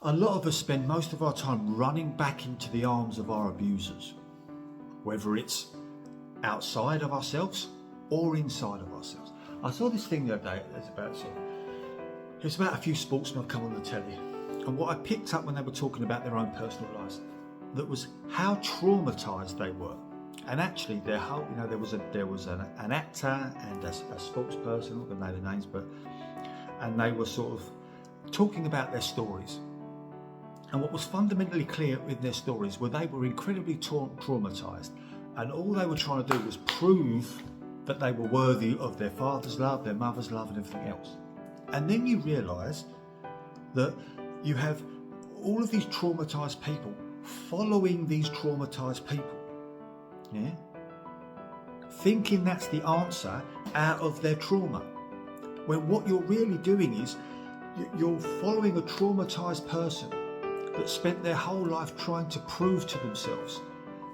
A lot of us spend most of our time running back into the arms of our abusers, whether it's outside of ourselves or inside of ourselves. I saw this thing the other day. It was about a few sportsmen have come on the telly, and what I picked up when they were talking about their own personal lives, that was how traumatized they were. And actually, their whole, there was an actor and a spokesperson, I'm not going to know the names, and they were sort of talking about their stories. And what was fundamentally clear in their stories were they were incredibly traumatized, and all they were trying to do was prove that they were worthy of their father's love, their mother's love, and everything else. And then you realise that you have all of these traumatized people following these traumatized people, thinking that's the answer out of their trauma, when what you're really doing is you're following a traumatized person that spent their whole life trying to prove to themselves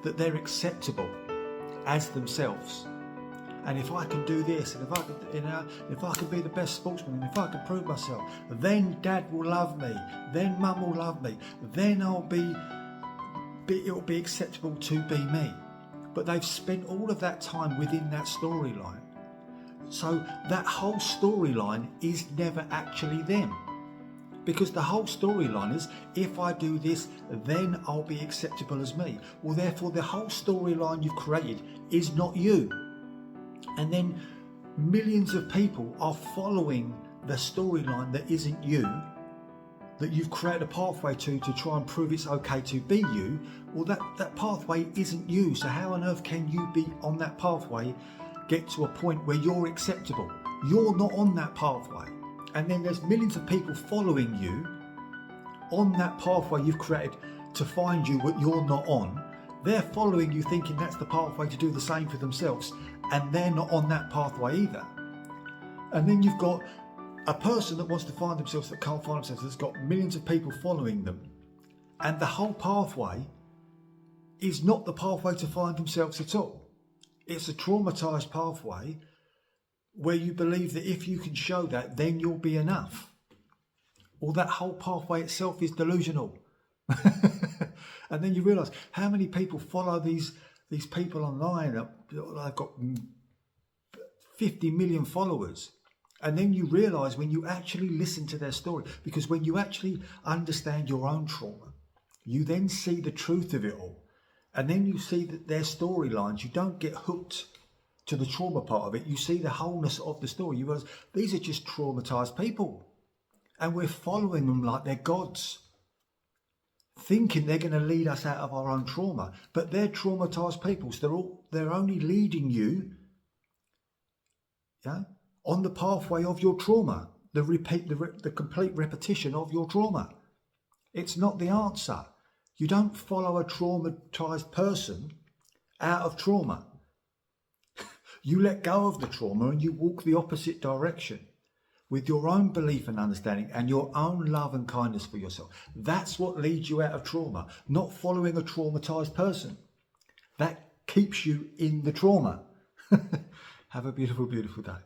that they're acceptable as themselves. And if I can do this, and if I can be the best sportsman, and if I can prove myself, then Dad will love me, then Mum will love me, then it'll be acceptable to be me. But they've spent all of that time within that storyline. So that whole storyline is never actually them. Because the whole storyline is, if I do this, then I'll be acceptable as me. Well, therefore, the whole storyline you've created is not you. And then millions of people are following the storyline that isn't you, that you've created a pathway to try and prove it's okay to be you. Well, that pathway isn't you. So how on earth can you be on that pathway, get to a point where you're acceptable? You're not on that pathway. And then there's millions of people following you on that pathway you've created to find you what you're not on. They're following you thinking that's the pathway to do the same for themselves, and they're not on that pathway either. And then you've got a person that wants to find themselves that can't find themselves, that's got millions of people following them, and the whole pathway is not the pathway to find themselves at all. It's a traumatized pathway where you believe that if you can show that, then you'll be enough. Well, that whole pathway itself is delusional. And then you realise how many people follow these people online that they've got 50 million followers. And then you realise when you actually listen to their story, because when you actually understand your own trauma, you then see the truth of it all. And then you see that their storylines, you don't get hooked to the trauma part of it. You see the wholeness of the story. You realise these are just traumatised people. And we're following them like they're gods, thinking they're going to lead us out of our own trauma. But they're traumatised people. So they're only leading you on the pathway of your trauma, the complete repetition of your trauma. It's not the answer. You don't follow a traumatised person out of trauma. You let go of the trauma and you walk the opposite direction with your own belief and understanding and your own love and kindness for yourself. That's what leads you out of trauma, not following a traumatised person. That keeps you in the trauma. Have a beautiful, beautiful day.